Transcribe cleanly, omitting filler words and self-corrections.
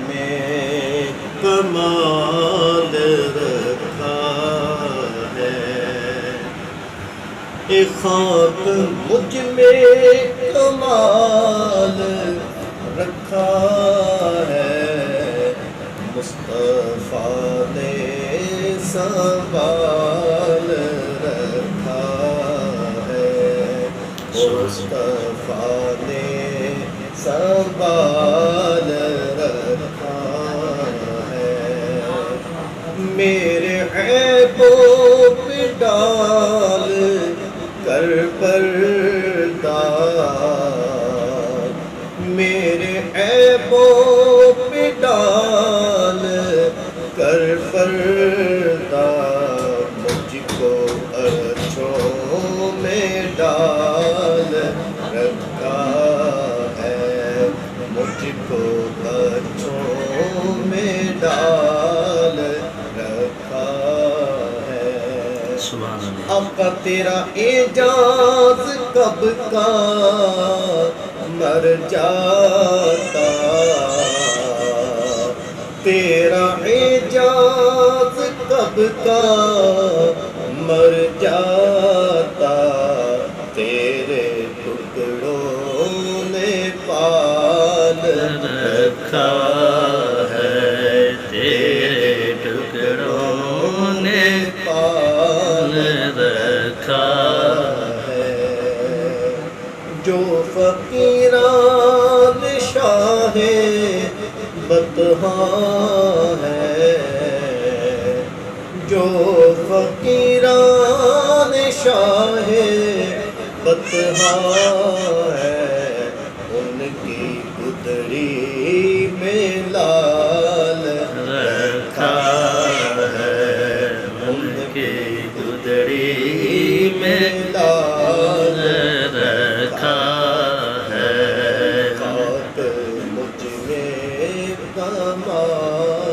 میں کمال رکھا ہے، اے خاک مجھ میں کمال رکھا ہے، مصطفیٰ نے سنبھال رکھا ہے، مصطفیٰ نے سنبھال رکھا ہے، میرے عیبوں پہ ڈال کر پردہ، میرے عیبوں پہ ڈال کر پردہ، مجھ کو اچھوں میں ڈال رکھا ہے، مجھ کو اچھوں میں ڈال رکھا ہے۔ سبحان اللہ۔ آقا تیرا اعجاز کب کا مر جاتا، تیرا اعجاز کب کا مر جاتا، تیرے ٹکڑوں نے پال رکھا ہے، تیرے ٹکڑوں نے پال رکھا ہے، جو فقیران شاہ بطحاں ہے، جو فقیران شاہ بطحاں ہے، ان کی گدڑی میں لال رکھا ہے، ان کی گدڑی میں لال رکھا ہے، خاک مجھ میں کمال